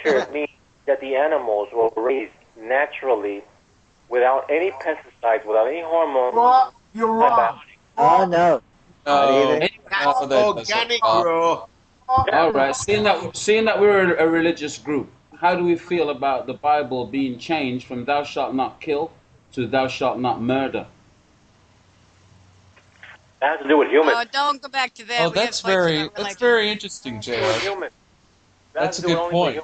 kosher, it means that the animals were raised naturally without any pesticides, without any hormones. You're wrong. Oh, no. That's organic, bro. All right. Seeing that we're a religious group, how do we feel about the Bible being changed from "Thou shalt not kill" to "Thou shalt not murder"? That has to do with humans. Oh, don't go back to that. Oh, that's very interesting, JR. That's a good point.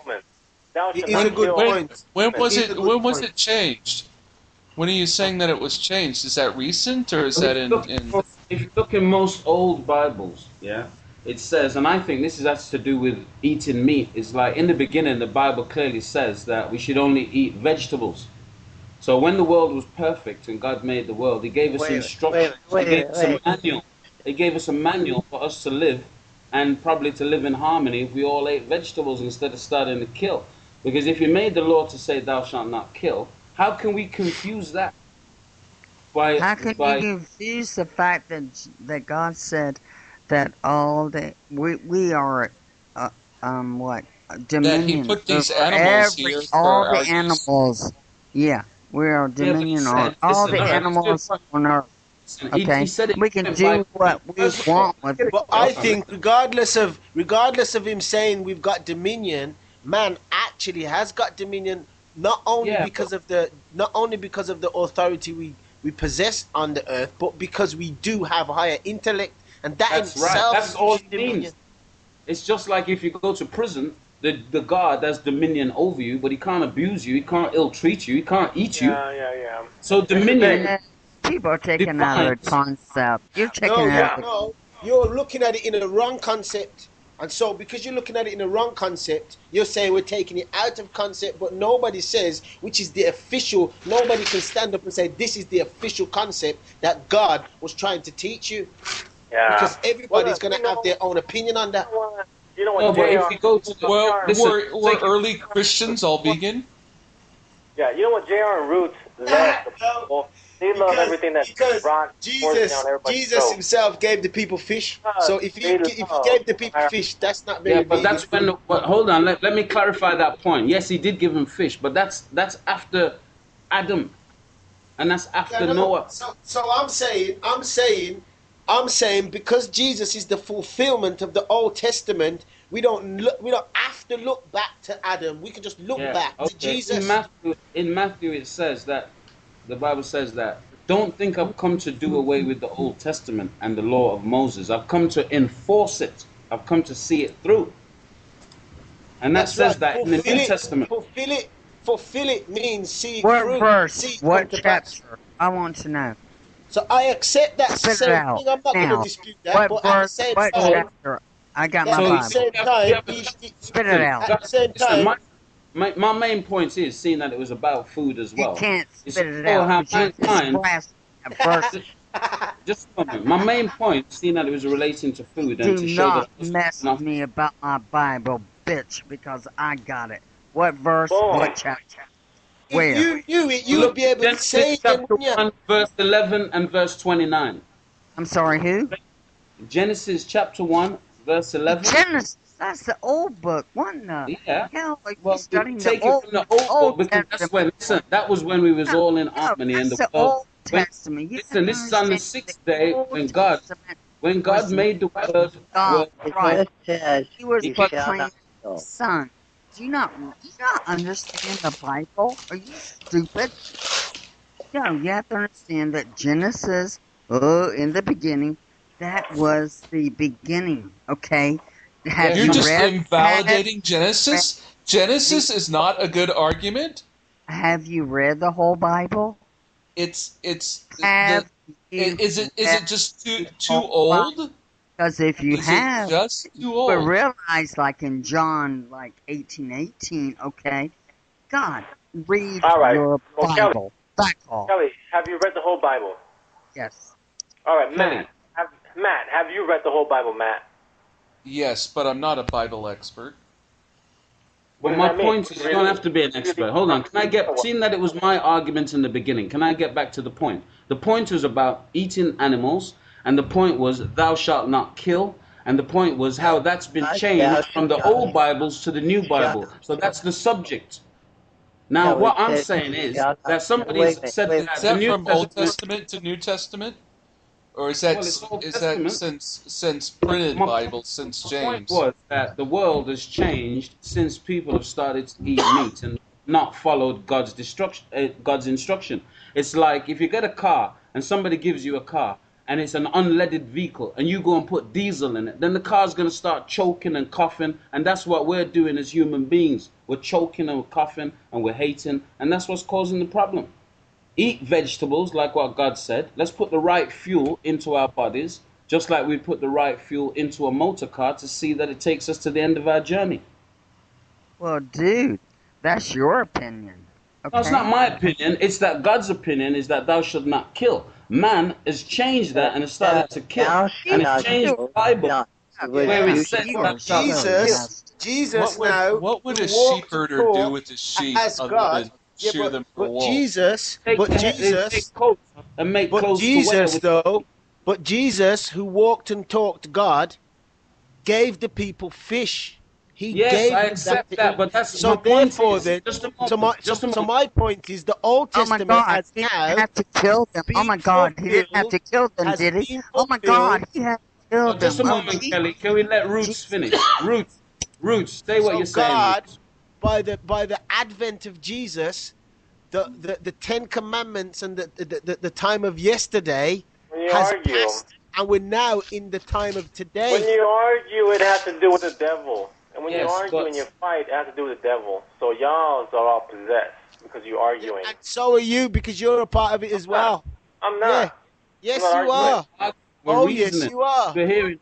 It is a good point. When was it changed? When are you saying that it was changed? Is that recent or is that in? If you look in most old Bibles, yeah, it says, and I think this has to do with eating meat. It's like in the beginning, the Bible clearly says that we should only eat vegetables. So when the world was perfect and God made the world, He gave us instructions. He gave us a manual. He gave us a manual for us to live, and probably to live in harmony if we all ate vegetables instead of starting to kill. Because if He made the law to say, "Thou shalt not kill," how can we confuse that? How can you confuse the fact that God said that we are what dominion? That He put these animals here for all our the animals. Yeah, we are dominion on all the animals on earth. Okay, we can do what we want with it. But I think regardless of Him saying we've got dominion, man actually has got dominion. Not only because of the authority we possess on the earth, but because we do have higher intellect, and that in itself That's all it means. It's just like if you go to prison, the guard has dominion over you, but he can't abuse you, he can't ill-treat you, he can't eat you. Yeah. So dominion. People are taking out a concept. You're taking out. No, you're looking at it in a wrong concept. And so, because you're looking at it in a wrong concept, you're saying we're taking it out of concept, but nobody says, which is the official, nobody can stand up and say, this is the official concept that God was trying to teach you. Yeah. Because everybody's going to have their own opinion on that. You know what, if you go to were early Christians all vegan? Yeah, you know what, JR and Roots love the people. They love everything that's rock. Jesus himself gave the people fish. So if he gave the people fish, that's not very but that's when. Hold on, let me clarify that point. Yes, he did give them fish, but that's after Adam, and that's after Noah. So I'm saying because Jesus is the fulfillment of the Old Testament, we don't have to look back to Adam. We can just look back to Jesus. In Matthew, it says that. The Bible says that, don't think I've come to do away with the Old Testament and the law of Moses. I've come to enforce it. I've come to see it through. And that says that in the New Testament. Fulfill it means see it what through. Verse? What chapter? I want to know. So I accept that Spit same it out. thing. I'm not going to dispute that. What but verse? What chapter? I got my Bible. At the same time, spit it out. At the same time. My main point is seeing that it was about food as well. You can't spit it out. Just a moment. My main point, seeing that it was relating to food and to Do show not that mess with me about my Bible, bitch, because I got it. What verse? What chapter? Where? You would be able to say chapter 1, verse 11 and verse 29. I'm sorry, who? Genesis chapter 1, verse 11. Genesis. That's the old book, wasn't it? Yeah. Hell, like well, studying take the it from the old book because that's when, listen, that was when we was all in harmony in the world. Old Testament. Listen, this is on the 6th day when God made the world. Right. He was proclaiming the Son. Do you not understand the Bible? Are you stupid? No, you have to understand that Genesis, in the beginning, that was the beginning, okay? You're just invalidating Genesis? Genesis is not a good argument? Have you read the whole Bible? Is it just too old? Because if you have, just too you old? will realize, like in John, 18:18, okay? God, read your Bible. That's all. Kelly, have you read the whole Bible? Yes. All right, Matt. Have you read the whole Bible, Matt? Yes, but I'm not a Bible expert. Well, my point is, you don't have to be an expert. Hold on. Seeing that it was my argument in the beginning, can I get back to the point? The point was about eating animals, and the point was, thou shalt not kill, And the point was how that's been changed from the old Bibles to the new Bible. So that's the subject. Now, what I'm saying is that somebody's said that Is the that New from Old Testament. Testament to New Testament? Or is that Well, it's Old is that Testament. since printed My Bible, since point James? was that the world has changed since people have started to eat meat and not followed God's instruction. It's like if you get a car and somebody gives you a car and it's an unleaded vehicle and you go and put diesel in it, then the car's going to start choking and coughing, and that's what we're doing as human beings. We're choking and we're coughing and we're hating, and that's what's causing the problem. Eat vegetables like what God said. Let's put the right fuel into our bodies, just like we put the right fuel into a motor car to see that it takes us to the end of our journey. Well, dude, that's your opinion. Okay? No, it's not my opinion. It's that God's opinion is that thou should not kill. Man has changed that and has started to kill. And it's changed the Bible where it says that Jesus what would a sheep herder do with his sheep other than shear them for wool? But Jesus, who walked and talked God, gave the people fish. Yes, I accept that, but that's so. Therefore, then, so my point is, the Old Testament has he now didn't have to kill them. Oh my God, he didn't have to kill them, did he? Oh my God, he had to kill them. Just a moment, Kelly. Can we let Roots finish? Roots, say what you're God, saying. by the advent of Jesus, the Ten Commandments and the time of yesterday has passed, and we're now in the time of today. When you argue, it has to do with the devil. And when you argue and you fight, it has to do with the devil. So y'all are all possessed because you're arguing. And so are you, because you're a part of it as well. I'm not. Yeah. Yes, you are. Oh, yes, you are. We're hearing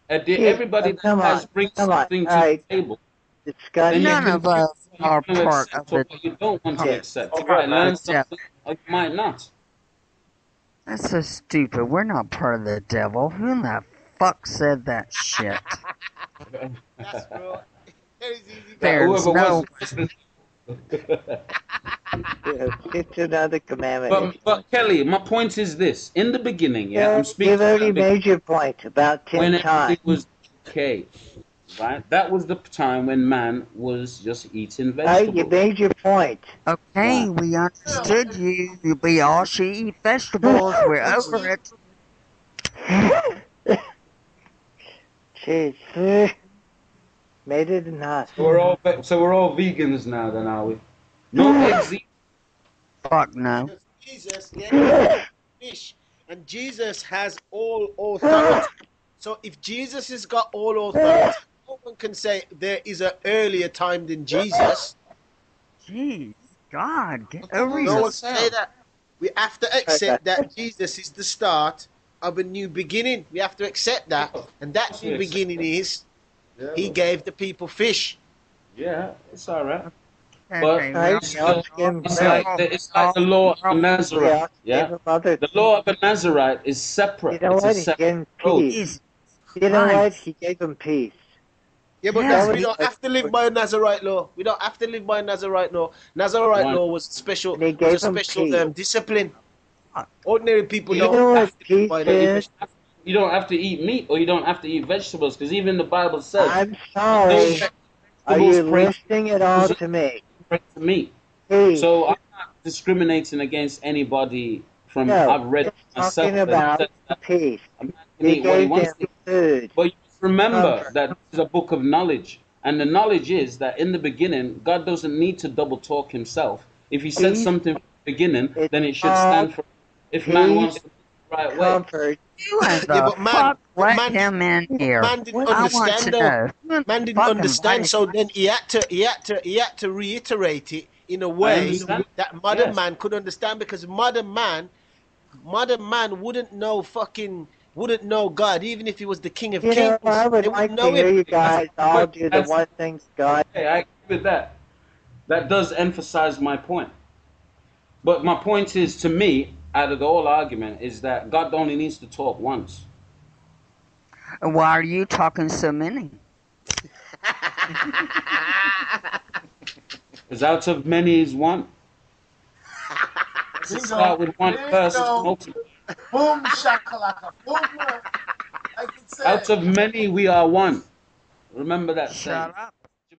everybody that has brings something to the table. None of us are part of what you don't want to accept. You might learn something or you might not. That's so stupid. We're not part of the devil. Who in the fuck said that shit? That's right. There's no. It's another commandment. But Kelly, my point is this: in the beginning, I'm speaking. You've already made your point about 10 times. It was okay, right? That was the time when man was just eating vegetables. You made your point. Okay, we understood you. We all should eat vegetables. We're over it. Jeez. Made it or not. So we're all vegans now, then, are we? No eggs. Fuck no. Jesus gave fish, and Jesus has all authority. So if Jesus has got all authority, no one can say there is an earlier time than Jesus. Jeez, God, get over No one yourself. can say that. We have to accept that Jesus is the start of a new beginning. We have to accept that, and that new beginning is he gave the people fish. Yeah, it's all right. Okay, But it's like the law of a Nazarite. Yeah, the law of a Nazarite is separate. You know what? It's He a gave him separate peace. You know what? He gave him peace. Yeah, but we don't have to live by a Nazarite law. We don't have to live by a Nazarite law. Nazarite law was special. It was a special discipline. Ordinary people don't have to live by that. You don't have to eat meat or you don't have to eat vegetables, because even the Bible says. I'm sorry. Are you listening at all to me? Meat. So I'm not discriminating against anybody from. I've read myself. Talking about peace. He gave them food. But remember that this is a book of knowledge, and the knowledge is that in the beginning, God doesn't need to double talk himself. If he said something from the beginning, then it should stand for. If man wants to do it the right way. But man, him in here. Man didn't understand. Man didn't understand. So then he had to reiterate it in a way that modern man could understand, because modern man wouldn't know God, even if he was the King of Kings. I would like to hear you guys all do the one thing God. Okay, I agree with that. That does emphasize my point. But my point is, to me, out of the whole argument, is that God only needs to talk once. Why are you talking so many? Because out of many is one. Let's start with one person. Boom shakalaka. Boom. I can Out of many, we are one. Remember that saying. Shut up.